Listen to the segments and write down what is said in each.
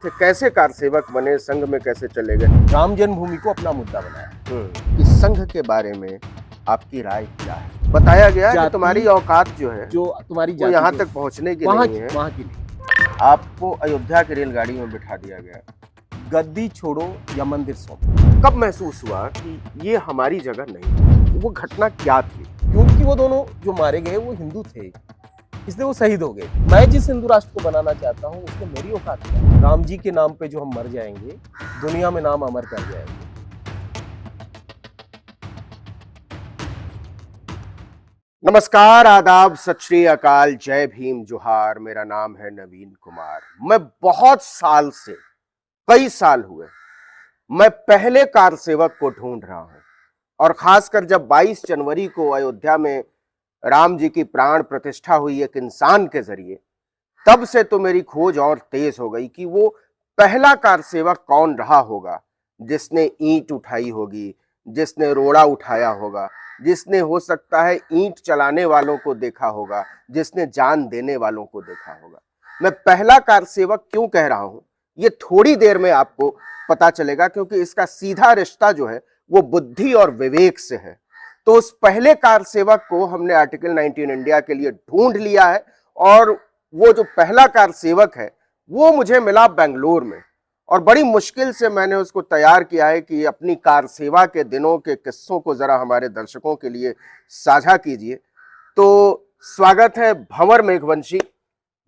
थे, कैसे कार सेवक बने, संघ में कैसे चले गए? राम जन्मभूमि को अपना मुद्दा बनाया। इस संघ के बारे में आपकी राय क्या है? बताया गया है कि जाति- तुम्हारी औकात जो है जो तुम्हारी वो जाति यहाँ जो तक पहुँचने की वहाँ नहीं है। वहाँ की नहीं। आपको अयोध्या की रेलगाड़ी में बिठा दिया गया। गद्दी छोड़ो या मंदिर सौंपो। कब महसूस हुआ कि ये हमारी जगह नहीं? वो घटना क्या थी? क्योंकि वो दोनों जो मारे गए वो हिंदू थे, इसलिए वो शहीद हो गए। मैं जिस हिंदू राष्ट्र को बनाना चाहता हूँ उसमें मेरी औकात क्या है? राम जी के नाम पे जो हम मर जाएंगे, दुनिया में नाम अमर कर जाएंगे। नमस्कार, आदाब, सत श्री अकाल, जय भीम, जोहार। मेरा नाम है नवीन कुमार। मैं बहुत साल से, कई साल हुए, मैं पहले कार सेवक को ढूंढ रहा हूं। और खासकर जब 22 जनवरी को अयोध्या में राम जी की प्राण प्रतिष्ठा हुई एक इंसान के जरिए, तब से तो मेरी खोज और तेज हो गई कि वो पहला कार सेवक कौन रहा होगा जिसने ईंट उठाई होगी, जिसने रोड़ा उठाया होगा, जिसने हो सकता है ईंट चलाने वालों को देखा होगा, जिसने जान देने वालों को देखा होगा। मैं पहला कार सेवक क्यों कह रहा हूं, ये थोड़ी देर में आपको पता चलेगा, क्योंकि इसका सीधा रिश्ता जो है वो बुद्धि और विवेक से है। तो उस पहले कार सेवक को हमने आर्टिकल 19 इंडिया के लिए ढूंढ लिया है, और वो जो पहला कार सेवक है वो मुझे मिला बेंगलोर में। और बड़ी मुश्किल से मैंने उसको तैयार किया है कि अपनी कार सेवा के दिनों के किस्सों को जरा हमारे दर्शकों के लिए साझा कीजिए। तो स्वागत है भंवर मेघवंशी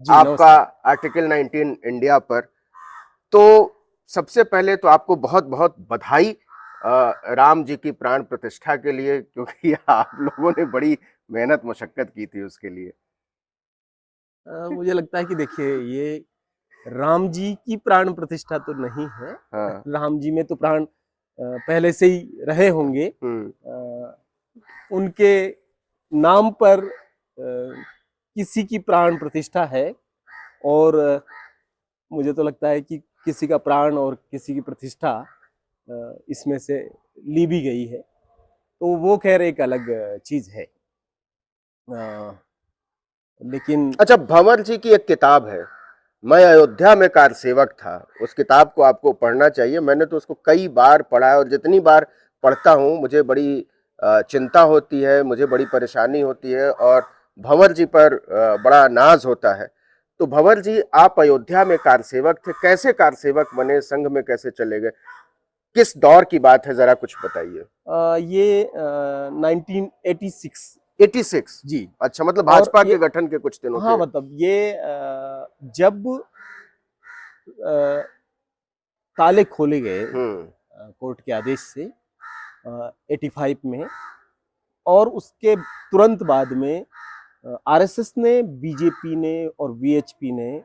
आपका आर्टिकल 19 इंडिया पर। तो सबसे पहले तो आपको बहुत बहुत बधाई राम जी की प्राण प्रतिष्ठा के लिए, क्योंकि आप लोगों ने बड़ी मेहनत मशक्कत की थी उसके लिए। मुझे लगता है कि देखिए, ये राम जी की प्राण प्रतिष्ठा तो नहीं है। हाँ। राम जी में तो प्राण पहले से ही रहे होंगे। उनके नाम पर किसी की प्राण प्रतिष्ठा है, और मुझे तो लगता है कि किसी का प्राण और किसी की प्रतिष्ठा इसमें से ली भी गई है, तो वो खैर एक अलग चीज है। लेकिन अच्छा, भंवर जी की एक किताब है, मैं अयोध्या में कार सेवक था। उस किताब को आपको पढ़ना चाहिए। मैंने तो उसको कई बार पढ़ा है, और जितनी बार पढ़ता हूँ मुझे बड़ी चिंता होती है, मुझे बड़ी परेशानी होती है, और भंवर जी पर बड़ा नाज होता है। तो भंवर जी, आप अयोध्या में कार सेवक थे, कैसे कार सेवक बने, संघ में कैसे चले गए, किस दौर की बात है, जरा कुछ बताइए। ये 1986। 86? जी। अच्छा, मतलब भाजपा के गठन के कुछ दिनों हाँ, के। मतलब ये जब ताले खोले गए कोर्ट के आदेश से 85 में, और उसके तुरंत बाद में आरएसएस ने, बीजेपी ने और वीएचपी ने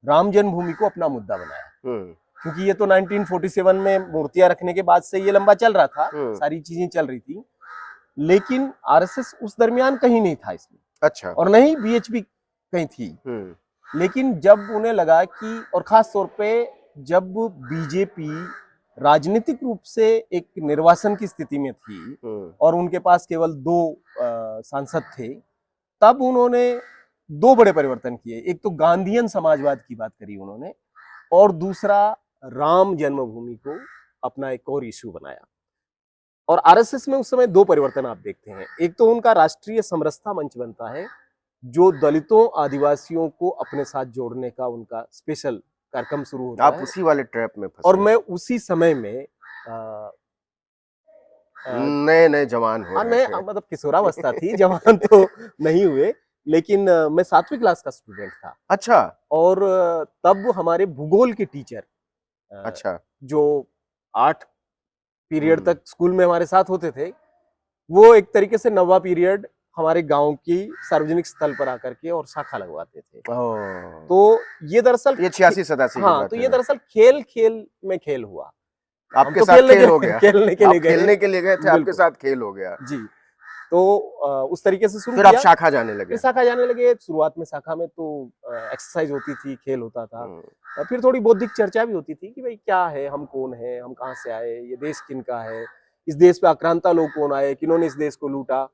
राम जन्मभूमि को अपना मुद्दा बनाया। क्योंकि ये तो 1947 में मूर्तियां रखने के बाद से ये लंबा चल रहा था, सारी चीजें चल रही थी, लेकिन आरएसएस उस दरमियान कहीं नहीं था इसमें। अच्छा। और नहीं बीएचपी कहीं थी। लेकिन जब उन्हें लगा कि, और खास तौर पे जब बीजेपी राजनीतिक रूप से एक निर्वासन की स्थिति में थी और उनके पास केवल 2 सांसद थे, तब उन्होंने 2 बड़े परिवर्तन किए। एक तो गांधीयन समाजवाद की बात करी उन्होंने, और दूसरा राम जन्मभूमि को अपना एक और इशू बनाया। और आरएसएस में उस समय 2 परिवर्तन आप देखते हैं। एक तो उनका राष्ट्रीय समरसता मंच बनता है, जो दलितों, आदिवासियों को अपने साथ जोड़ने का उनका स्पेशल कार्यक्रम शुरू होता है। आप उसी वाले ट्रैप में फंसे। और मैं उसी समय में नए नए जवान हो रहे थे। मतलब किशोरावस्था थी, जवान तो नहीं हुए, लेकिन मैं 7वीं क्लास का स्टूडेंट था। अच्छा। और तब हमारे भूगोल के टीचर, अच्छा, जो 8 पीरियड तक स्कूल में हमारे साथ होते थे, वो एक तरीके से 9वां पीरियड हमारे गांव की सार्वजनिक स्थल पर आकर के और शाखा लगवाते थे। तो ये दरअसल, ये 86-87 की हाँ, बात तो है। ये दरअसल खेल खेल में खेल हुआ। आपके तो साथ खेल हो गया। खेलने के आप लिए गए। खेलने के लिए गए थे, आपके साथ खेल हो गया। जी। तो उस तरीके से शुरू फिर किया। आप शाखा जाने लगे। फिर शाखा जाने लगे। शुरुआत में शाखा में तो एक्सरसाइज होती थी, खेल होता था। फिर थोड़ी बौद्धिक चर्चा भी होती थी कि भाई क्या है, हम कौन है, हम कहाँ से आए, ये देश किनका है, इस देश पे आक्रांता लोग कौन आए, किन्होंने इस देश को लूटा।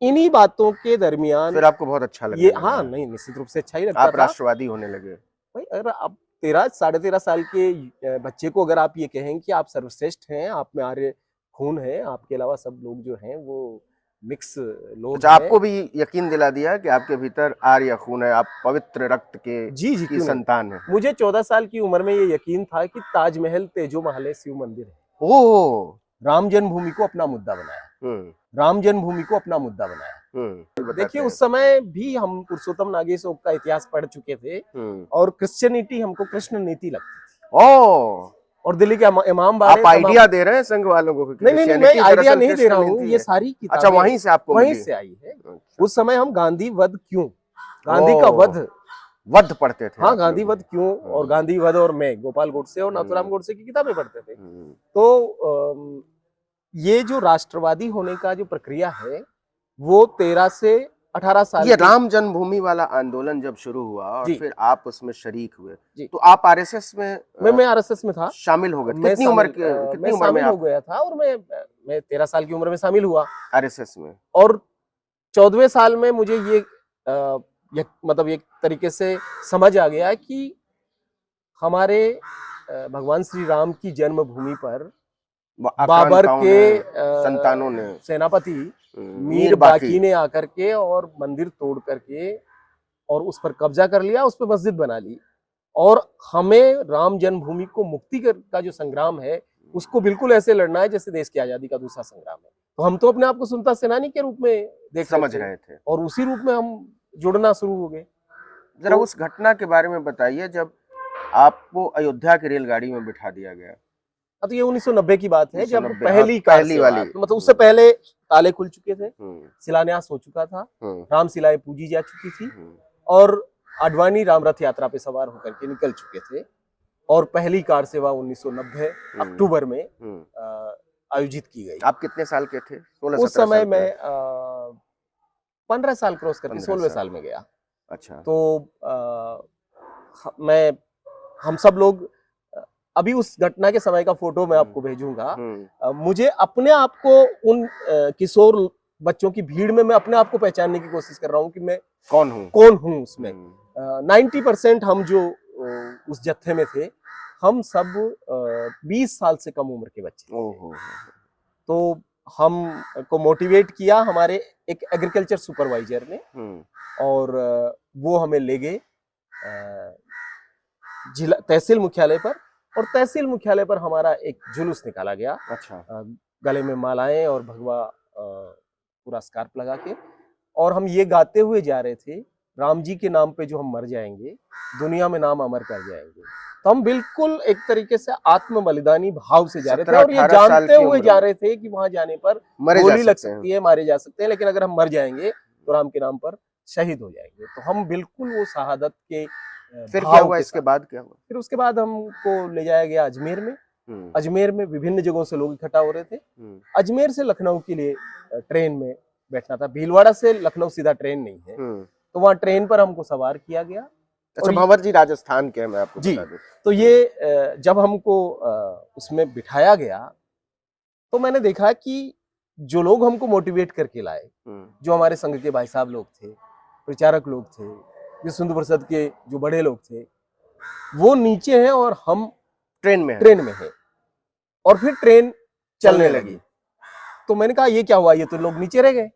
इन्हीं बातों के दरमियान फिर आपको बहुत अच्छा लगने ये, लगा। हाँ, नहीं, निश्चित रूप से अच्छा ही लगता आप था। राष्ट्रवादी होने लगे। भाई अगर आप 13 13.5 साल के बच्चे को अगर आप ये कहें कि आप सर्वश्रेष्ठ हैं, आप में आर्य खून है, आपके अलावा सब लोग जो हैं वो मिक्स लोग अच्छा, हैं। आपको भी यकीन दिला दिया कि आपके भीतर आर्य खून है, आप पवित्र रक्त के जी, जी, की क्यों नहीं? संतान है। मुझे 14 साल की उम्र में ये यकीन था कि ताजमहल तेजो महल शिव मंदिर है। ओह! राम जन्मभूमि को अपना मुद्दा बनाया। हुँ, राम जन्मभूमि को अपना मुद्दा बनाया। बताते देखिए हैं। उस समय भी हम पुरुषोत्तम नागेशों का इतिहास पढ़ चुके थे हुँ, और क्रिश्चियनिटी हमको कृष्ण नीति लगती थी। ओह! और दिल्ली के इमाम बाड़े आप आइडिया दे रहे हैं संघ वालों को कि नहीं नहीं नहीं, मैं क्रिश्चियनिटी आइडिया दरअसल नहीं दे कृष्ण रहा हूँ, नीति ये है। सारी अच्छा, किताबें वहीं से आपको वहीं मिली। से आई है। अच्छा। उस समय हम गांधी वध क्यों, गांधी का ओह! वध, वध पढ़ते थे हाँ आप गांधी लोग। वध क्यों, और गांधी वध और मैं गोपाल गोडसे और नाथूराम गोडसे की किताबें पढ़ते थे। हुँ, तो ये जो राष्ट्रवादी होने का जो प्रक्रिया है वो 13 से 18 साल ये के। राम जन्मभूमि वाला आंदोलन जब शुरू हुआ और जी फिर आप उसमें शरीक हुए, जी, तो आप आरएसएस में मैं आरएसएस में था। शामिल हो गए। मैं कितनी उम्र मैं में शामिल हो आप गया था और मैं 13 साल की उम्र में शामिल हुआ आरएसएस में? और 14वें साल में मुझे ये मतलब एक तरीके से समझ आ गया कि हमारे भगवान श्री राम की जन्मभूमि पर बाबर आक्रांताओं के ने, संतानों ने, सेनापति मीर मीर बाकी। बाकी ने आकर के और मंदिर तोड़ करके और उस पर कब्जा कर लिया, उस पर मस्जिद बना ली और हमें राम जन्मभूमि को का जो संग्राम है उसको बिल्कुल ऐसे लड़ना है जैसे देश की आजादी का दूसरा संग्राम है। तो हम तो अपने आप को स्वतंत्रता सेनानी के रूप में देख समझ रहे थे रहे थे। और उसी रूप में हम जुड़ना शुरू हो गए। जरा तो उस घटना के बारे में बताइए जब आपको अयोध्या की रेलगाड़ी में बिठा दिया गया। तो ये 1990 की बात है जब 1990, हाँ, पहली कार पहली सेवा, वाली। तो मतलब उससे पहले ताले खुल चुके थे, हुँ, शिलान्यास हो चुका था, हुँ, राम शिलाएं पूजी जा चुकी थी हुँ, और आडवाणी राम रथ यात्रा पे सवार होकर के निकल चुके थे और पहली कार सेवा 1990 अक्टूबर में हुँ। आयोजित की गई। आप कितने साल के थे? उस 16-17 समय साल के? मैं 15 साल क्रॉस करके 15 16वें साल। साल में गया। अच्छा। तो मैं हम सब लोग अभी उस घटना के समय का फोटो मैं आपको भेजूंगा। मुझे अपने आप को उन किशोर बच्चों की भीड़ में मैं अपने आप को पहचानने की कोशिश कर रहा हूँ कि मैं कौन हूँ उसमें। 90% हम जो उस जत्थे में थे हम सब 20 साल से कम उम्र के बच्चे थे। ओहो। तो हम को मोटिवेट किया हमारे एक एग्रीकल्चर सुपरवाइजर ने और वो हमें ले गए जिला तहसील मुख्यालय पर और तहसील मुख्यालय पर हमारा एक जुलूस निकाला गया। अच्छा। गले में मालाएं और भगवा पूरा स्कार्फ लगा के और हम ये गाते हुए जा रहे थे, राम जी के नाम पे जो हम मर जाएंगे दुनिया में नाम अमर कर जाएंगे। तो हम बिल्कुल एक तरीके से आत्म बलिदानी भाव से जा रहे थे और ये 17-18 साल जानते की हुए उम्र जा में रहे थे कि वहां जाने पर मरे जा गोली लग सकते हैं। सकती है, मारे जा सकते हैं, लेकिन अगर हम मर जाएंगे तो राम के नाम पर शहीद हो जाएंगे। तो हम बिल्कुल वो शहादत के फिर क्या भाव हुआ? के इसके साथ। बाद क्या हुआ? फिर उसके बाद हमको ले जाया गया अजमेर में। अजमेर में विभिन्न जगहों से लोग इकट्ठा हो रहे थे। अजमेर से लखनऊ के लिए ट्रेन में बैठना था। भीलवाड़ा से लखनऊ सीधा ट्रेन नहीं है, तो वहां ट्रेन पर हमको सवार किया गया। अच्छा, और भंवर जी राजस्थान के हैं, मैं आपको जी, बता दूं। तो ये जब हमको उसमें बिठाया गया तो मैंने देखा कि जो लोग हमको मोटिवेट करके लाए, जो हमारे संघ के भाई साहब लोग थे, प्रचारक लोग थे, विश्व हिंदू परिषद के जो बड़े लोग थे, वो नीचे हैं और हम ट्रेन में हैं और फिर ट्रेन चलने लगी। तो मैंने कहा ये क्या हुआ, ये तो लोग नीचे रह गए।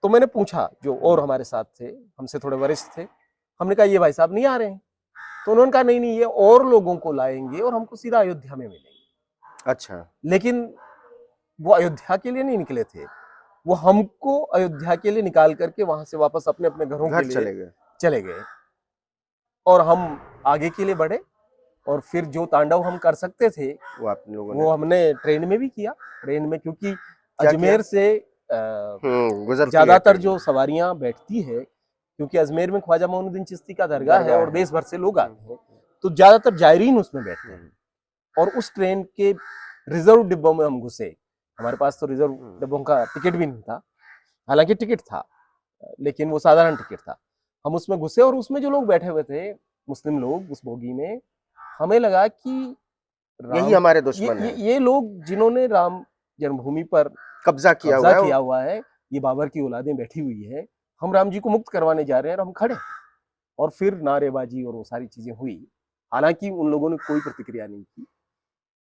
तो मैंने पूछा जो और हमारे साथ थे, हमसे थोड़े वरिष्ठ थे, हमने कहा ये भाई साहब नहीं आ रहे हैं। तो उन्होंने कहा नहीं नहीं, ये और लोगों को लाएंगे और हमको सीधा अयोध्या में मिलेंगे। अच्छा। लेकिन वो अयोध्या के लिए नहीं निकले थे, वो हमको अयोध्या के लिए निकाल करके वहां से वापस अपने अपने घरों के लिए चले गए और हम आगे के लिए बढ़े और फिर जो तांडव हम कर सकते थे वो हमने ट्रेन में भी किया। ट्रेन में क्योंकि अजमेर से ज्यादातर जो सवारियां बैठती है, क्योंकि अजमेर में ख्वाजा मोइनुद्दीन चिश्ती का दरगाह है और देश भर से लोग आते हैं, तो ज्यादातर जायरीन उसमें बैठते हैं। और उस ट्रेन के रिजर्व डिब्बों में हम घुसे। हमारे पास तो रिजर्व डिब्बों का टिकट भी नहीं था, हालांकि टिकट था लेकिन वो साधारण टिकट था। हम उसमें घुसे और उसमें जो लोग बैठे हुए थे मुस्लिम लोग उस बोगी में, हमें लगा कि यही हमारे दुश्मन हैं। ये लोग जिन्होंने राम जन्मभूमि पर कब्जा किया हुआ है, ये बाबर की औलादें बैठी हुई है, हम राम जी को मुक्त करवाने जा रहे हैं और हम खड़े। और फिर नारेबाजी और वो सारी चीजें हुई। हालांकि उन लोगों ने कोई प्रतिक्रिया नहीं की।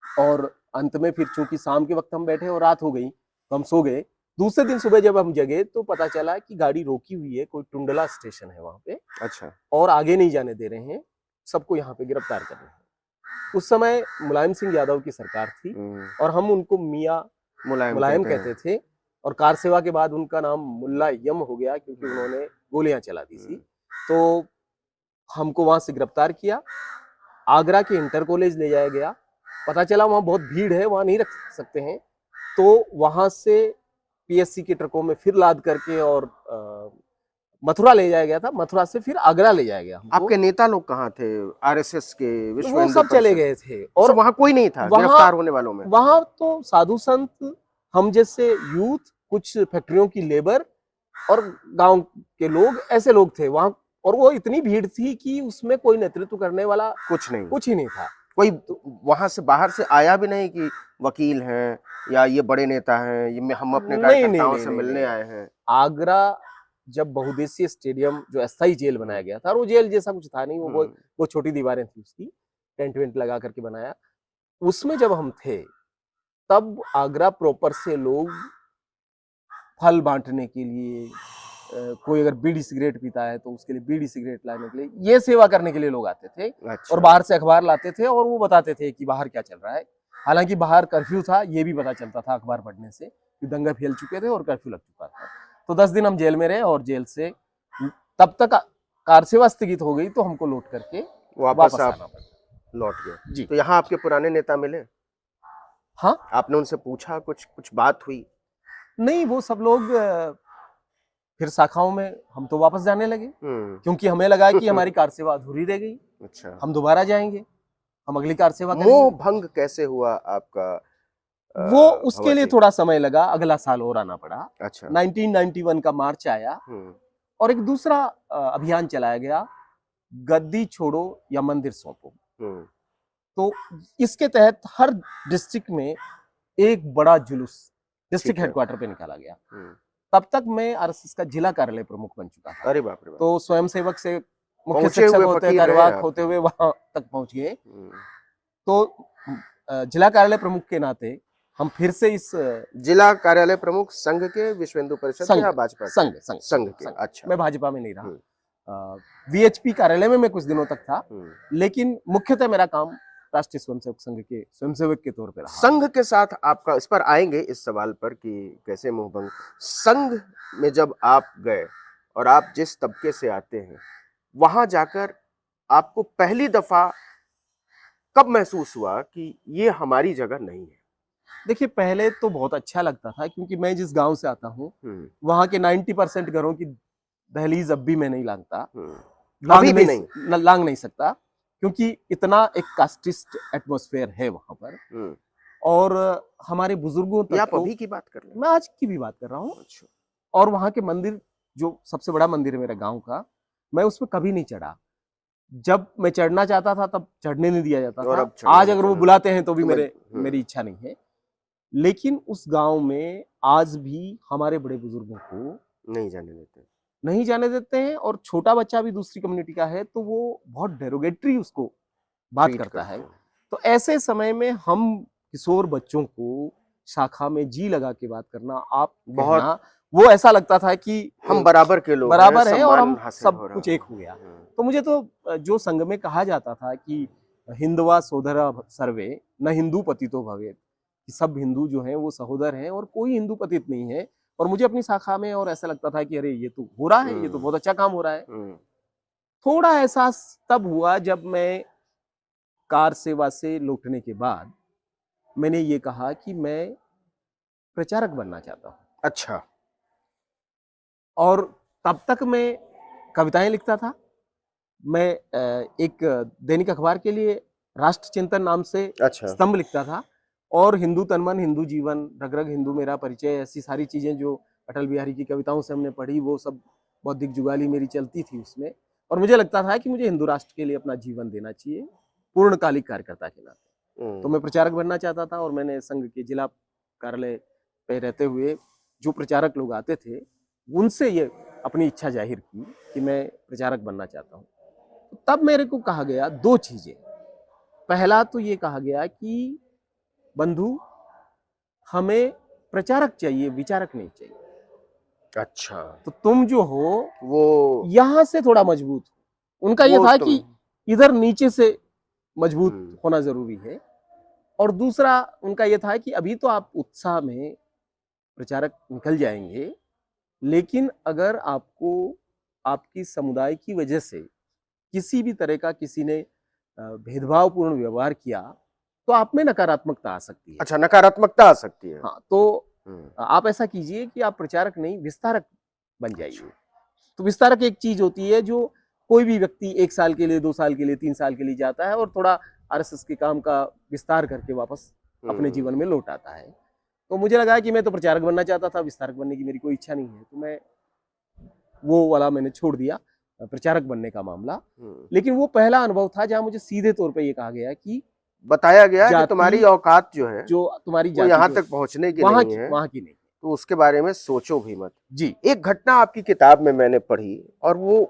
और अंत में फिर चूंकि शाम के वक्त हम बैठे और रात हो गई तो हम सो गए। दूसरे दिन सुबह जब हम जगे तो पता चला कि गाड़ी रोकी हुई है, कोई टुंडला स्टेशन है वहां पे, अच्छा। और आगे नहीं जाने दे रहे हैं, सबको यहाँ पे गिरफ्तार कर रहे हैं। उस समय मुलायम सिंह यादव की सरकार थी और हम उनको मियाँ मुलायम कहते थे, और कार सेवा के बाद उनका नाम मुल्ला यम हो गया क्योंकि उन्होंने गोलियां चला दी थी। तो हमको वहां से गिरफ्तार किया, आगरा के इंटर कॉलेज ले जाया गया। पता चला वहां बहुत भीड़ है, वहां नहीं रख सकते हैं, तो वहां से पीएससी के ट्रकों में फिर लाद करके और मथुरा ले जाया गया था। मथुरा से फिर आगरा ले जाया गया। आपके नेता लोग कहाँ थे? आरएसएस के, विश्व वो हिंदू सब चले परिषद? गए थे और वहां कोई नहीं था गिरफ्तार होने वालों में? वहां तो साधु संत, हम जैसे यूथ, कुछ फैक्ट्रियों की लेबर और गांव के लोग, ऐसे लोग थे वहां। और वो इतनी भीड़ थी कि उसमें कोई नेतृत्व करने वाला कुछ ही नहीं था। कोई वहां से बाहर से आया भी नहीं कि वकील हैं या ये बड़े नेता हैं, ये हम अपने कार्यकर्ताओं से मिलने आए हैं? आगरा जब बहुउद्देशीय स्टेडियम जो अस्थायी जेल बनाया गया था, और वो जेल जैसा कुछ था नहीं, वो छोटी दीवारें थी उसकी, टेंट वेंट लगा करके बनाया। उसमें जब हम थे तब आगरा प्रॉपर से लोग फल बांटने के लिए, कोई अगर बीड़ी सिगरेट पीता है तो उसके लिए बीड़ी सिगरेट लाने के लिए, ये सेवा करने के लिए लोग आते थे। अच्छा। और बाहर से अखबार लाते थे और वो बताते थे कि बाहर क्या चल रहा है। हालांकि बाहर कर्फ्यू था, ये भी पता चलता था अखबार पढ़ने से कि दंगे फैल चुके थे और कर्फ्यू लग चुका था। तो 10 दिन हम जेल में रहे और जेल से तब तक कार सेवा स्थगित हो गई तो हमको लौट करके वापस आना पड़ा। लौट गए जी। तो यहाँ आपके पुराने नेता मिले? हाँ, आपने उनसे पूछा, कुछ बात हुई? नहीं, वो सब लोग फिर शाखाओं में, हम तो वापस जाने लगे क्योंकि हमें लगा कि हमारी कार सेवा अधूरी रह गई। अच्छा। हम दोबारा जाएंगे, हम अगली कार सेवा करेंगे। मोह भंग कैसे हुआ आपका? वो उसके लिए थोड़ा समय लगा, अगला साल और आना पड़ा। अच्छा। 1991 का मार्च आया और एक दूसरा अभियान चलाया गया, गद्दी छोड़ो या मंदिर सौंपो। तो इसके तहत हर डिस्ट्रिक्ट में एक बड़ा जुलूस डिस्ट्रिक्ट हेडक्वार्टर पे निकाला गया। तब तक मैं आरएसएस का जिला कार्यालय प्रमुख बन चुका था। अरे बाप रे बाप। तो स्वयंसेवक से मुख्य शिक्षक होते, कार्यवाहक होते हुए वहां तक पहुंच गए। तो जिला कार्यालय प्रमुख के नाते हम फिर से इस जिला कार्यालय प्रमुख संघ के, विश्व हिंदू परिषद या भाजपा? संघ के। अच्छा। मैं भाजपा में नहीं रहा। वीएचपी कार्यालय में मैं कुछ दिनों तक था, लेकिन मुख्यतः मेरा काम राष्ट्रीय स्वयंसेवक संघ के स्वयंसेवक के तौर पर रहा। संघ के साथ आपका, इस पर आएंगे, इस सवाल पर कि कैसे मोहभंग। संघ में जब आप गए और आप जिस तबके से आते हैं, वहां जाकर आपको पहली दफा कब महसूस हुआ कि ये हमारी जगह नहीं है? देखिए, पहले तो बहुत अच्छा लगता था क्योंकि मैं जिस गांव से आता हूँ वहां के 90% घरों की दहलीज अब भी मैं नहीं लांघता, लांघ नहीं सकता, क्योंकि इतना एक कास्टिस्ट एटमॉस्फेयर है वहां पर। और हमारे बुजुर्गों तक, आप अभी की बात कर रहे हैं? मैं आज की भी बात कर रहा हूँ। अच्छा। और वहां के मंदिर, जो सबसे बड़ा मंदिर है मेरे गांव का, मैं उसमें कभी नहीं चढ़ा। जब मैं चढ़ना चाहता था तब चढ़ने नहीं दिया जाता था। आज अगर वो बुलाते हैं तो भी मेरी इच्छा नहीं है। लेकिन उस गांव में आज भी हमारे बड़े बुजुर्गों को नहीं जाने देते हैं, और छोटा बच्चा भी दूसरी कम्युनिटी का है तो वो बहुत डेरोगेटरी उसको बात करता है। तो ऐसे समय में हम किशोर बच्चों को शाखा में जी लगा के बात करना, आप बहुत, वो ऐसा लगता था कि हम बराबर के लोग, बराबर हैं और हम सब कुछ एक हो गया। तो मुझे तो जो संघ में कहा जाता था कि हिंदवा सोदरा सर्वे न हिंदू पतितो भवेत, कि सब हिंदू जो हैं वो सहोदर हैं और कोई हिंदू पतित नहीं है। और मुझे अपनी शाखा में और ऐसा लगता था कि अरे ये तो हो रहा है, ये तो बहुत अच्छा काम हो रहा है। थोड़ा एहसास तब हुआ जब मैं कार सेवा से लौटने के बाद मैंने ये कहा कि मैं प्रचारक बनना चाहता हूँ। अच्छा। और तब तक मैं कविताएं लिखता था। मैं एक दैनिक अखबार के लिए राष्ट्र चिंतन नाम से स्तंभ लिखता था, और हिंदू तन मन, हिंदू जीवन, रग रग हिंदू मेरा परिचय, ऐसी सारी चीजें जो अटल बिहारी की कविताओं से हमने पढ़ी, वो सब बौद्धिक जुगाली मेरी चलती थी उसमें। और मुझे लगता था कि मुझे हिंदू राष्ट्र के लिए अपना जीवन देना चाहिए, पूर्णकालिक कार्यकर्ता के नाते। तो मैं प्रचारक बनना चाहता था, और मैंने संघ के जिला कार्यालय पे रहते हुए जो प्रचारक लोग आते थे उनसे ये अपनी इच्छा जाहिर की कि मैं प्रचारक बनना चाहता हूँ। तब मेरे को कहा गया दो चीजें। पहला तो ये कहा गया कि बंधु, हमें प्रचारक चाहिए, विचारक नहीं चाहिए। अच्छा, तो तुम जो हो वो यहां से थोड़ा मजबूत हो। उनका ये वो था तुम कि इधर नीचे से मजबूत हम्म, होना जरूरी है। और दूसरा उनका ये था कि अभी तो आप उत्साह में प्रचारक निकल जाएंगे, लेकिन अगर आपको आपकी समुदाय की वजह से किसी भी तरह का किसी ने भेदभावपूर्ण व्यवहार किया तो आप में नकारात्मकता आ सकती है। अच्छा, नकारात्मकता आ सकती है। हाँ, तो हम्म, आप ऐसा कीजिए कि आप प्रचारक नहीं, विस्तारक बन जाइए। अच्छा, तो विस्तारक एक चीज होती है जो कोई भी व्यक्ति 1 साल के लिए, 2 साल के लिए, 3 साल के लिए जाता है और थोड़ा आरएसएस के काम का विस्तार करके वापस अपने जीवन में लौट आता है। तो मुझे लगा कि मैं तो प्रचारक बनना चाहता था, विस्तारक बनने की मेरी कोई इच्छा नहीं है, तो मैं वो वाला मैंने छोड़ दिया, प्रचारक बनने का मामला। लेकिन वो पहला अनुभव था जहां मुझे सीधे तौर पे ये कहा गया कि बताया गया कि तुम्हारी जाति, औकात जो है जो तुम्हारी वो जाति यहाँ जो तक पहुंचने की वहां नहीं की है, वहां की नहीं। तो उसके बारे में सोचो भी मत। जी। एक घटना आपकी किताब में मैंने पढ़ी और वो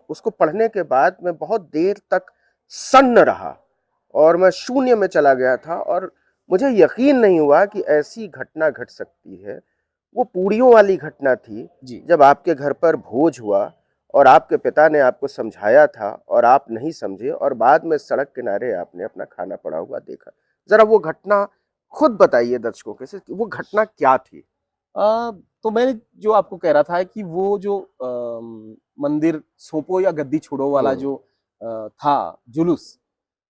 उसको पढ़ने के बाद मैं बहुत देर तक सन्न रहा और मैं शून्य में चला गया था और मुझे यकीन नहीं हुआ कि ऐसी घटना घट सकती है। वो पूड़ियों वाली घटना थी, जी। जब आपके घर पर भोज हुआ और आपके पिता ने आपको समझाया था और आप नहीं समझे और बाद में सड़क किनारे आपने अपना खाना पड़ा हुआ देखा। जरा वो घटना खुद बताइए दर्शकों के से, वो घटना क्या थी? तो मैंने जो आपको कह रहा था कि वो जो मंदिर सौंपो या गद्दी छोड़ो वाला जो था जुलूस,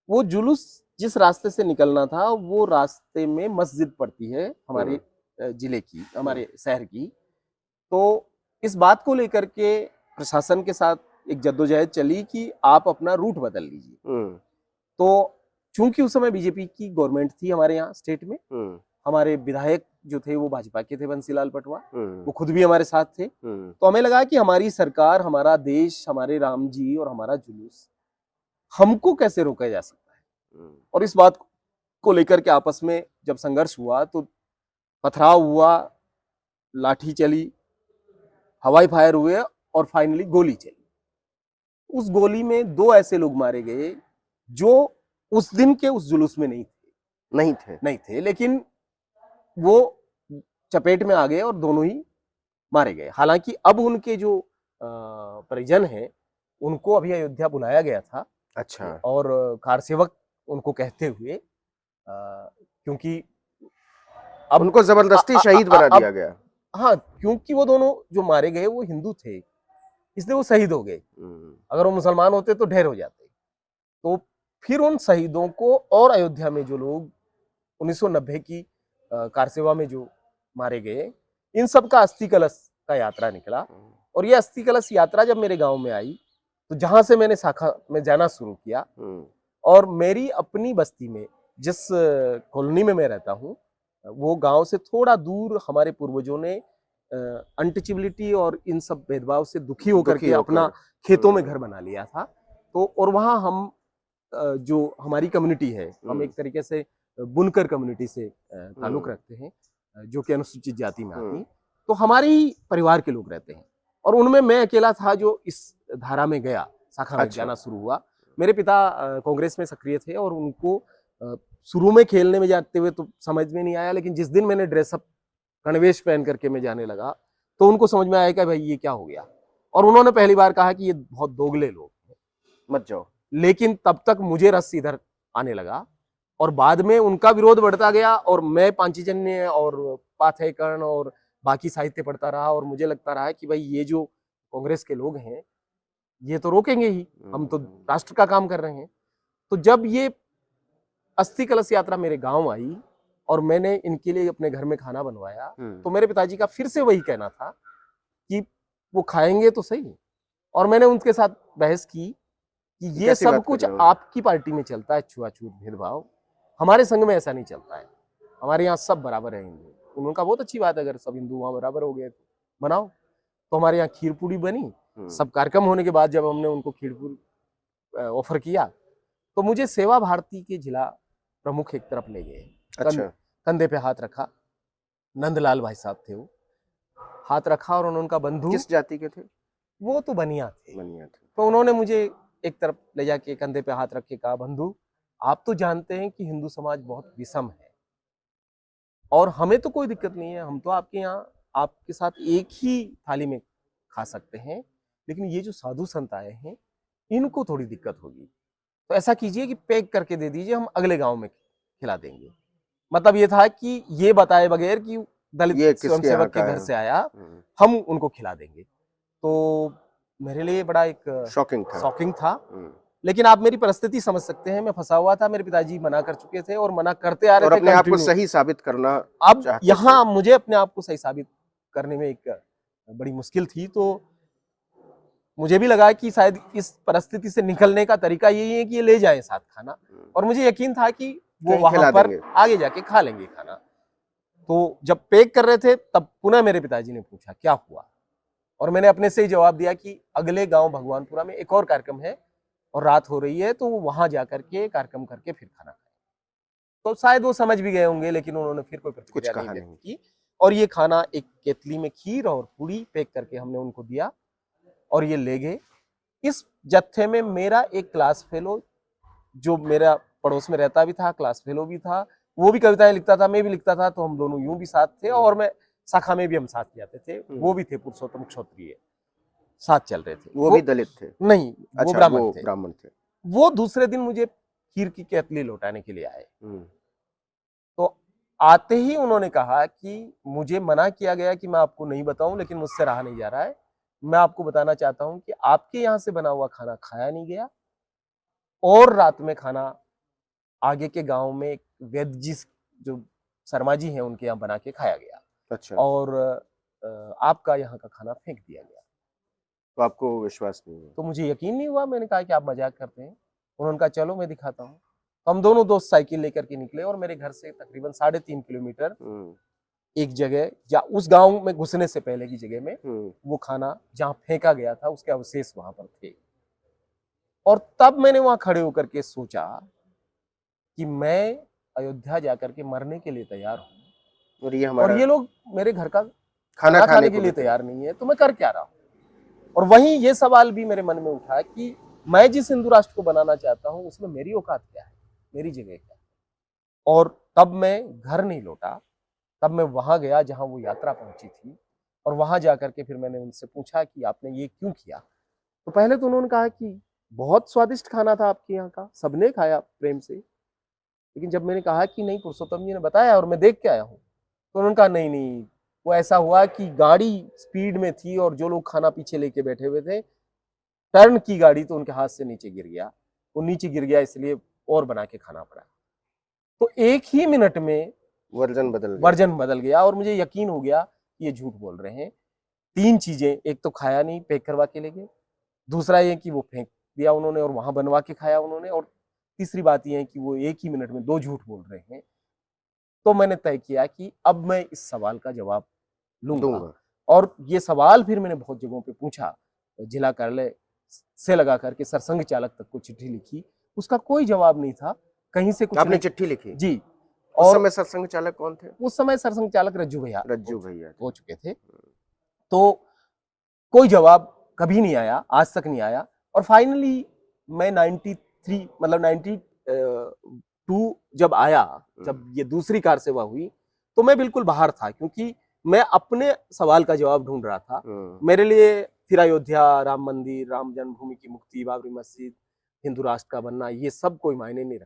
वो जुलूस जिस रास्ते से निकलना था वो रास्ते में मस्जिद पड़ती है हमारे जिले की, हमारे शहर की। तो इस बात को लेकर के प्रशासन के साथ एक जद्दोजहद चली कि आप अपना रूट बदल लीजिए। तो चूंकि उस समय बीजेपी की गवर्नमेंट थी हमारे यहाँ स्टेट में, हमारे विधायक जो थे वो भाजपा के थे, बंसीलाल पटवा, वो खुद भी हमारे साथ थे। तो हमें लगा कि हमारी सरकार, हमारा देश, हमारे राम जी और हमारा जुलूस, हमको कैसे रोका जा सकता है। और इस बात को लेकर के आपस में जब संघर्ष हुआ तो पथराव हुआ, लाठी चली, हवाई फायर हुए और फाइनली गोली चली। उस गोली में 2 ऐसे लोग मारे गए जो उस दिन के उस जुलूस में नहीं थे, लेकिन वो चपेट में आ गए और दोनों ही मारे गए। हालांकि अब उनके जो परिजन हैं उनको अभी अयोध्या बुलाया गया था। अच्छा। और कारसेवक उनको कहते हुए, क्योंकि अब उनको जबरदस्ती शहीद बना दिया गया। हाँ, क्योंकि वो दोनों जो मारे गए वो हिंदू थे, इसलिए वो शहीद हो गए। अगर वो मुसलमान होते तो ढेर हो जाते। तो फिर उन शहीदों को और अयोध्या में जो लोग 1990 की कारसेवा में जो मारे गए, इन सब का अस्थि कलश का यात्रा निकला। और ये अस्थि कलश यात्रा जब मेरे गांव में आई तो जहां से मैंने शाखा में जाना शुरू किया, और मेरी अपनी बस्ती में, जिस कॉलोनी में मैं रहता हूँ, वो गांव से थोड़ा दूर हमारे पूर्वजों ने अनटचेबिलिटी और इन सब भेदभाव से दुखी होकर के अपना खेतों में घर बना लिया था। तो और वहां हम जो हमारी कम्युनिटी है, हम एक तरीके से बुनकर कम्युनिटी से ताल्लुक रखते हैं, जो कि अनुसूचित जाति में आती। तो हमारे ही परिवार के लोग रहते हैं और उनमें मैं अकेला था जो इस धारा में गया, शाखा में जाना शुरू हुआ। मेरे पिता कांग्रेस में सक्रिय थे और उनको शुरू में खेलने में जाते हुए तो समझ में नहीं आया, लेकिन जिस दिन मैंने ड्रेसअप गणवेश पहन करके मैं जाने लगा तो उनको समझ में आया कि भाई ये क्या हो गया। और उन्होंने पहली बार कहा कि ये बहुत दोगले लोग हैं, मत जाओ। लेकिन तब तक मुझे रस इधर आने लगा और बाद में उनका विरोध बढ़ता गया और मैं पांचजन्य और पाथेकरण और बाकी साहित्य पढ़ता रहा और मुझे लगता रहा कि भाई ये जो कांग्रेस के लोग हैं ये तो रोकेंगे ही, हम तो राष्ट्र का काम कर रहे हैं। तो जब ये अस्थि कलश यात्रा मेरे गांव आई और मैंने इनके लिए अपने घर में खाना बनवाया, तो मेरे पिताजी का फिर से वही कहना था कि वो खाएंगे तो सही। और मैंने उनके साथ बहस की कि ये सब कुछ आपकी पार्टी में चलता है, छुआछूत भेदभाव, हमारे संघ में ऐसा नहीं चलता है, हमारे यहाँ सब बराबर है हिंदू। उनका बहुत अच्छी बात है, अगर सब हिंदू वहां बराबर हो गए तो बनाओ। तो हमारे यहाँ खीर पूरी बनी। सब कार्यक्रम होने के बाद जब हमने उनको खीर पूरी ऑफर किया तो मुझे सेवा भारती के जिला प्रमुख एक तरफ ले गए। अच्छा। कंधे पे हाथ रखा, नंदलाल भाई साहब थे, वो हाथ रखा और उनका बंधु, किस जाति के थे? वो तो बनिया थे। तो उन्होंने मुझे एक तरफ ले जाके कंधे पे हाथ रख के कहा, बंधु आप तो जानते हैं कि हिंदू समाज बहुत विषम है और हमें तो कोई दिक्कत नहीं है, हम तो आपके यहाँ आपके साथ एक ही थाली में खा सकते हैं, लेकिन ये जो साधु संत आए हैं इनको थोड़ी दिक्कत होगी, तो ऐसा कीजिए कि पैक करके दे दीजिए, हम अगले गांव में खिला देंगे। मतलब ये था कि ये बताए बगैर कि ये दलित किसके यहाँ स्वयंसेवक के का घर है? से आया, हम उनको खिला देंगे। तो मेरे लिए बड़ा एक शॉकिंग था, लेकिन आप मेरी परिस्थिति समझ सकते हैं, मैं फंसा हुआ था, मेरे पिताजी मना कर चुके थे और मना करते आ रहे और थे अपने आप को कंटिन्यू। सही साबित करना अब चाहते यहाँ थे। मुझे अपने आप को सही साबित करने में एक बड़ी मुश्किल थी, तो मुझे भी लगा कि शायद इस परिस्थिति से निकलने का तरीका यही है कि ये ले जाएं साथ खाना, और मुझे यकीन था कि वो कहीं वहां खिला पर देंगे। आगे जाके खा लेंगे खाना। तो जब पैक कर रहे थे तब पुनः मेरे पिताजी ने पूछा क्या हुआ, और मैंने अपने से ही जवाब दिया कि अगले गांव भगवानपुरा में एक और कार्यक्रम है और रात हो रही है, तो वहां जाकर के कार्यक्रम करके फिर खाना खाएं। तो शायद वो समझ भी गए होंगे, लेकिन उन्होंने फिर कोई कुछ प्रतिक्रिया कहा नहीं व्यक्त नहीं। की। और ये खाना एक केतली में खीर और पूड़ी पैक करके हमने उनको दिया और ये ले गए। इस जत्थे में मेरा एक क्लास फेलो जो मेरा पड़ोस में रहता भी था, क्लास फेलो भी था, वो भी कविताएं लिखता था, मैं भी लिखता था, तो हम दोनों यूं भी साथ थे, और मैं शाखा में भी हम साथ जाते थे। वो भी थे पुरुषोत्तम क्षत्रिय, साथ चल रहे थे। वो भी दलित थे? नहीं, वो अच्छा, ब्राह्मण वो थे। ब्राह्मण थे। वो दूसरे दिन मुझे खीर की केतली लौटाने के लिए आए। तो आते ही उन्होंने कहा कि मुझे मना किया गया कि मैं आपको नहीं बताऊं, लेकिन मुझसे रहा नहीं जा रहा है, मैं आपको बताना चाहता हूं कि आपके यहाँ से बना हुआ खाना खाया नहीं गया, और रात में खाना आगे के गांव में एक वैद्य जी जो शर्मा जी हैं उनके यहाँ बना के खाया गया। अच्छा। और आपका यहाँ का खाना फेंक दिया गया। तो आपको विश्वास नहीं हुआ? तो मुझे यकीन नहीं हुआ, मैंने कहा कि आप मजाक करते हैं। उन्होंने कहा चलो मैं दिखाता हूँ। हम दोनों दोस्त साइकिल लेकर के निकले और मेरे घर से तकरीबन 3.5 किलोमीटर एक जगह, या उस गांव में घुसने से पहले की जगह में वो खाना जहां फेंका गया था उसके अवशेष वहां पर थे। और तब मैंने वहां खड़े होकर के सोचा कि मैं अयोध्या जाकर के मरने के लिए तैयार हूं, और ये लोग मेरे घर का खाना खाने के लिए तैयार नहीं है, तो मैं कर क्या रहा हूं। और वहीं ये सवाल भी मेरे मन में उठा कि मैं जिस हिंदू राष्ट्र को बनाना चाहता हूं उसमें मेरी औकात क्या है, मेरी जगह क्या है। और तब मैं घर नहीं लौटा, तब मैं वहां गया जहां वो यात्रा पहुंची थी, और वहां जाकर के फिर मैंने उनसे पूछा कि आपने ये क्यों किया। तो पहले तो उन्होंने कहा कि बहुत स्वादिष्ट खाना था आपके यहाँ का, सबने खाया प्रेम से। लेकिन जब मैंने कहा कि नहीं, पुरुषोत्तम जी ने बताया और मैं देख के आया हूँ, तो उन्होंने कहा नहीं नहीं, वो ऐसा हुआ कि गाड़ी स्पीड में थी और जो लोग खाना पीछे लेके बैठे हुए थे, टर्न की गाड़ी तो उनके हाथ से नीचे गिर गया, वो नीचे गिर गया, इसलिए और बना के खाना पड़ा। तो एक ही मिनट में वर्जन बदल गया और मुझे यकीन हो गया कि ये झूठ बोल रहे हैं। 3 चीजें, एक तो खाया नहीं, पैक करवा के ले गए, दूसरा ये कि वो फेंक दिया उन्होंने और वहां बनवा के खाया उन्होंने, और तीसरी बात यह है कि वो एक ही मिनट में 2 झूठ बोल रहे हैं। तो मैंने तय किया कि अब मैं इस सवाल का जवाब लूंगा। और ये सवाल फिर मैंने बहुत जगहों पे पूछा, जिला कार्यालय से लगा करके सरसंघ चालक तक को चिट्ठी लिखी, उसका कोई जवाब नहीं था, कहीं से कुछ आपने चिट्ठी लिखी? जी। उस समय सरसंघ चालक कौन थे? उस समय सरसंघ चालक रज्जू भैया हो चुके थे। तो कोई जवाब कभी नहीं आया, आज तक नहीं आया। और फाइनली मैं 93 मतलब 92 जब आया, जब ये दूसरी कार सेवा हुई, तो मैं बिल्कुल बाहर था, क्योंकि मैं अपने सवाल का जवाब ढूंढ रहा था। मेरे लिए फिर अयोध्या, राम मंदिर, राम जन्मभूमि की मुक्ति, बाबरी मस्जिद, हिंदू राष्ट्र का बनना, ये सब कोई मायने नहीं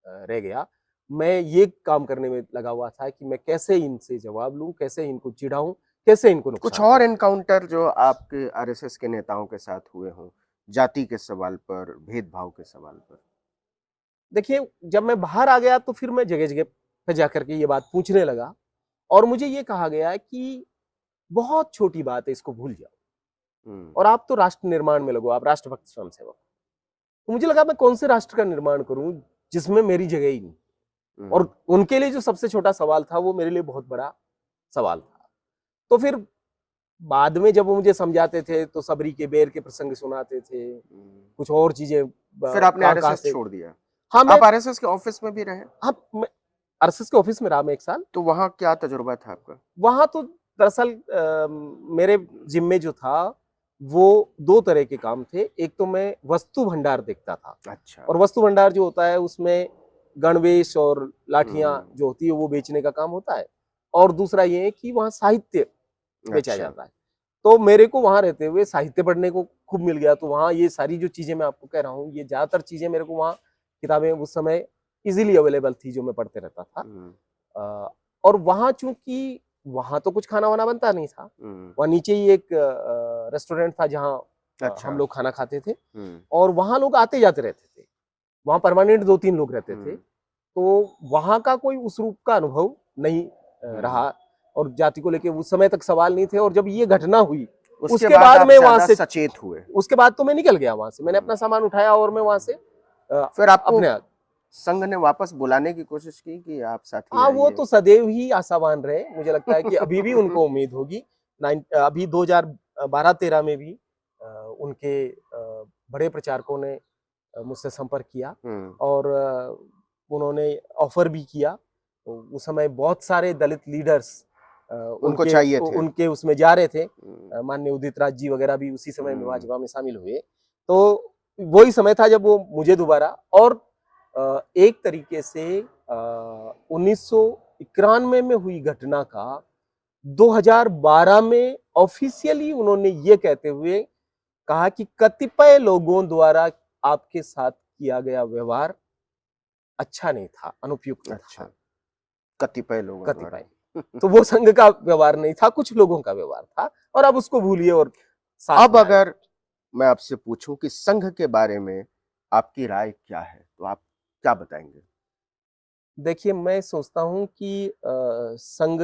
रह गया। मैं ये काम करने में लगा हुआ था कि मैं कैसे इनसे जवाब लूं, कैसे इनको चिढ़ाऊं, कैसे इनको नुकसान। कुछ और एनकाउंटर जो आपके आरएसएस के नेताओं के साथ हुए हों, जाति के सवाल पर, भेदभाव के सवाल पर? देखिए, जब मैं बाहर आ गया तो फिर मैं जगह जगह पे जाकर के ये बात पूछने लगा, और मुझे ये कहा गया कि बहुत छोटी बात है, इसको भूल जाओ, और आप तो राष्ट्र निर्माण में लगो, आप राष्ट्रभक्त स्वयंसेवक। तो मुझे लगा मैं कौन से राष्ट्र का निर्माण करूं जिसमें मेरी जगह ही नहीं। और उनके लिए जो सबसे छोटा सवाल था वो मेरे लिए बहुत बड़ा सवाल था। तो फिर बाद में जब वो मुझे समझाते थे तो सबरी के बेर के प्रसंग सुनाते थे, कुछ और चीजें। फिर आपने आरएसएस छोड़ दिया? हाँ, आप आरएसएस के ऑफिस में भी रहे? हाँ, मैं आरएसएस के ऑफिस में रहा मैं 1 साल। तो वहां क्या तजुर्बा था आपका? वहां तो दरअसल मेरे जिम्मे जो था वो 2 तरह के काम थे। एक तो मैं वस्तु भंडार देखता था। अच्छा। और वस्तु भंडार जो होता है उसमें गणवेश और लाठियां जो होती है वो बेचने का काम होता है, और दूसरा ये है कि वहाँ साहित्य बेचा अच्छा। जाता है। तो मेरे को वहां रहते हुए साहित्य पढ़ने को खूब मिल गया, तो वहाँ ये सारी जो चीजें मैं आपको कह रहा हूँ, ये ज्यादातर चीजें मेरे को वहाँ किताबें उस समय इजीली अवेलेबल थी जो मैं पढ़ते रहता था। अ, और वहाँ चूंकि वहाँ तो कुछ खाना वाना बनता नहीं था, वहाँ नीचे ही एक रेस्टोरेंट था जहाँ अच्छा। हम लोग खाना खाते थे, हम्म। और वहाँ लोग आते जाते रहते थे, वहाँ परमानेंट 2-3 लोग रहते थे। तो वहाँ का कोई उस रूप का अनुभव नहीं रहा, और जाति को लेके उस समय तक सवाल नहीं थे। और जब ये घटना हुई उसके बाद आप मैं वहां ज्यादा से सचेत हुए। उसके बाद तो मैं निकल गया वहां से, मैंने अपना सामान उठाया और मैं वहां से फिर आपको अपने संघ ने वापस बुलाने की कोशिश की कि आप साथ ही हाँ, वो आइए? तो सदैव ही आशावान रहे, मुझे लगता है कि अभी भी उनको उम्मीद होगी। अभी 2012-13 में भी उनके बड़े प्रचारकों ने मुझसे संपर्क किया, और उन्होंने ऑफर भी किया। तो उस समय बहुत सारे दलित लीडर्स उनको चाहिए थे। उनके उसमें जा रहे थे, माननीय उदित राज जी वगैरह भी उसी समय में भाजपा में शामिल हुए। तो वही समय था जब वो मुझे दोबारा, और एक तरीके से 1991 में हुई घटना का 2012 में ऑफिशियली उन्होंने ये कहते हुए कहा कि कतिपय लोगों द्वारा आपके साथ किया गया व्यवहार अच्छा नहीं था, अनुपयुक्त अच्छा, था। कतिपय लोगों द्वारा। कतिपय, तो वो संघ का व्यवहार नहीं था, कुछ लोगों का व्यवहार था, और अब उसको भूलिए और साथ अब में आइए। अगर मैं आपसे पूछूं कि संघ के बारे में आपकी राय क्या है, तो आप क्या बताएंगे? देखिए, मैं सोचता हूँ कि संघ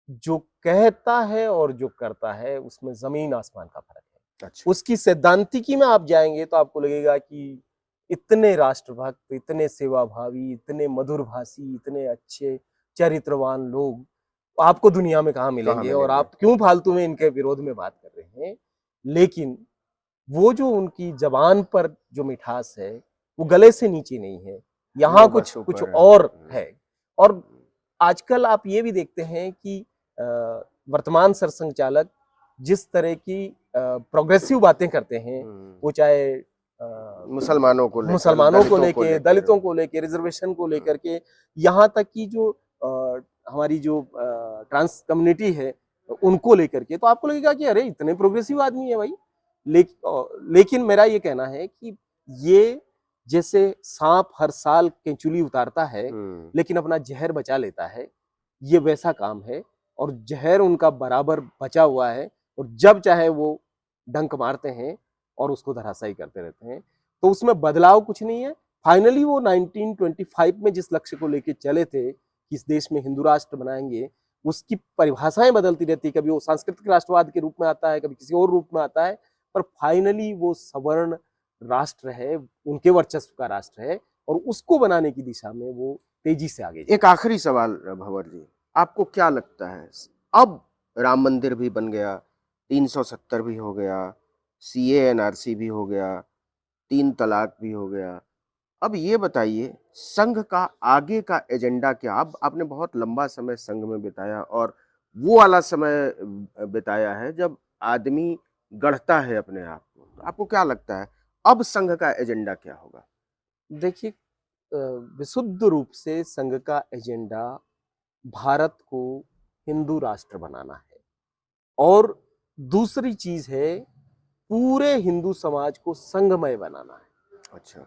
जो कहता है और जो करता है उसमें जमीन आसमान का फर्क है। अच्छा। उसकी सैद्धांतिकी में आप जाएंगे तो आपको लगेगा कि इतने राष्ट्रभक्त, इतने सेवाभावी, इतने मधुरभाषी, इतने अच्छे चरित्रवान लोग आपको दुनिया में कहाँ कहाँ मिलेंगे, और मिलेंगे? आप क्यों फालतू में इनके विरोध में बात कर रहे हैं। लेकिन वो जो उनकी जबान पर जो मिठास है वो गले से नीचे नहीं है, यहाँ वो कुछ बस कुछ ऊपर और है। और आजकल आप ये भी देखते हैं कि वर्तमान सरसंघचालक जिस तरह की प्रोग्रेसिव बातें करते हैं, वो चाहे मुसलमानों को लेकर, मुसलमानों को दलितों को लेके, लेकर। दलितों को लेके, रिजर्वेशन को लेकर के, यहाँ तक कि जो हमारी जो ट्रांस कम्युनिटी है उनको लेकर के, तो आपको लगेगा कि अरे इतने प्रोग्रेसिव आदमी है भाई। लेकिन मेरा ये कहना है कि ये जैसे सांप हर साल केंचुली उतारता है लेकिन अपना जहर बचा लेता है, ये वैसा काम है। और जहर उनका बराबर बचा हुआ है, और जब चाहे वो डंक मारते हैं और उसको धराशायी करते रहते हैं। तो उसमें बदलाव कुछ नहीं है। फाइनली वो 1925 में जिस लक्ष्य को लेके चले थे कि इस देश में हिंदू राष्ट्र बनाएंगे, उसकी परिभाषाएं बदलती रहती, कभी वो सांस्कृतिक राष्ट्रवाद के रूप में आता है, कभी किसी और रूप में आता है, पर फाइनली वो सवर्ण राष्ट्र है, उनके वर्चस्व का राष्ट्र है, और उसको बनाने की दिशा में वो तेजी से आगे। एक आखिरी सवाल भंवर जी, आपको क्या लगता है, अब राम मंदिर भी बन गया, 370 भी हो गया, सीए एनआरसी भी हो गया, 3 तलाक भी हो गया, अब ये बताइए संघ का आगे का एजेंडा क्या? अब आपने बहुत लंबा समय संघ में बिताया, और वो वाला समय बिताया है जब आदमी गढ़ता है अपने आप को, तो आपको क्या लगता है अब संघ का एजेंडा क्या होगा? देखिए, विशुद्ध रूप से संघ का एजेंडा भारत को हिंदू राष्ट्र बनाना है, और दूसरी चीज है पूरे हिंदू समाज को संघमय बनाना है। अच्छा,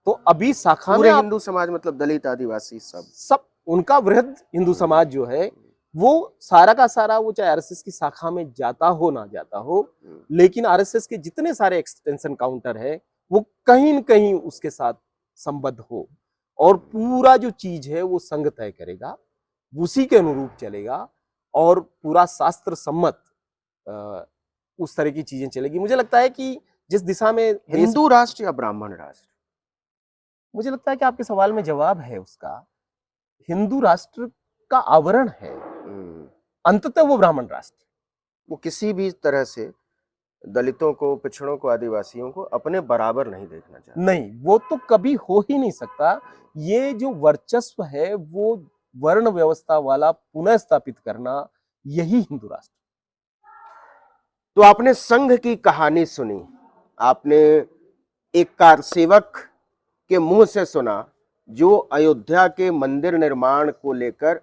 तो अभी शाखा में पूरे आप हिंदू समाज मतलब दलित, आदिवासी सब? सब उनका वृहद हिंदू समाज जो है वो सारा का सारा, वो चाहे आरएसएस की शाखा में जाता हो ना जाता हो, लेकिन आरएसएस के जितने सारे एक्सटेंशन काउंटर है वो कहीं न कहीं उसके साथ संबद्ध हो, और पूरा जो चीज है वो संघ तय करेगा, उसी के अनुरूप चलेगा, और पूरा शास्त्र सम्मत उस तरह की चीजें चलेगी। मुझे लगता है कि जिस दिशा में हिंदू राष्ट्र या ब्राह्मण राष्ट्र? मुझे लगता है कि आपके सवाल में जवाब है उसका। हिंदू राष्ट्र का आवरण है, अंततः वो ब्राह्मण राष्ट्र। वो किसी भी तरह से दलितों को, पिछड़ों को, आदिवासियों को अपने बराबर नहीं देखना चाहता। नहीं, वो तो कभी हो ही नहीं सकता। ये जो वर्चस्व है वो वर्ण व्यवस्था वाला पुनः स्थापित करना, यही हिंदू राष्ट्र। तो आपने संघ की कहानी सुनी, आपने एक कार सेवक के मुंह से सुना जो अयोध्या के मंदिर निर्माण को लेकर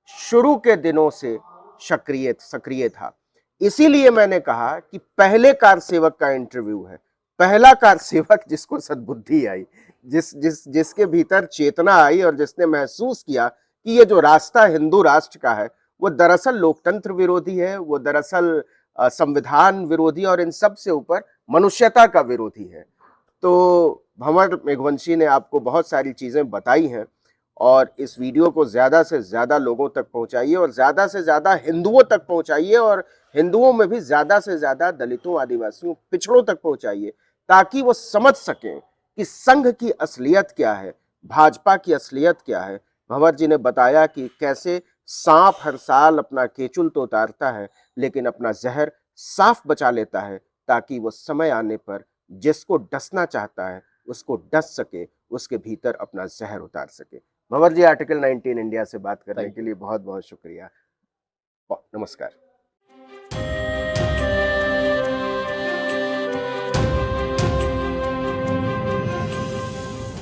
शुरू के दिनों से सक्रिय था। इसीलिए मैंने कहा कि पहले कार सेवक का इंटरव्यू है, पहला कार सेवक जिसको सद्बुद्धि आई, जिसके भीतर चेतना आई और जिसने महसूस किया कि ये जो रास्ता हिंदू राष्ट्र का है वो दरअसल लोकतंत्र विरोधी है, वो दरअसल संविधान विरोधी और इन सब से ऊपर मनुष्यता का विरोधी है। तो भंवर मेघवंशी ने आपको बहुत सारी चीजें बताई हैं और इस वीडियो को ज्यादा से ज्यादा लोगों तक पहुंचाइए और ज्यादा से ज्यादा हिंदुओं तक पहुंचाइए और हिंदुओं में भी ज्यादा से ज्यादा दलितों, आदिवासियों, पिछड़ों तक पहुंचाइए ताकि वो समझ सकें कि संघ की असलियत क्या है, भाजपा की असलियत क्या है। भंवर जी ने बताया कि कैसे सांप हर साल अपना केचुल तो उतारता है लेकिन अपना जहर साफ बचा लेता है ताकि वो समय आने पर जिसको डसना चाहता है उसको डस सके, उसके भीतर अपना जहर उतार सके। भंवर जी, आर्टिकल 19 इंडिया से बात करने थैंक के यू। लिए बहुत बहुत शुक्रिया। नमस्कार।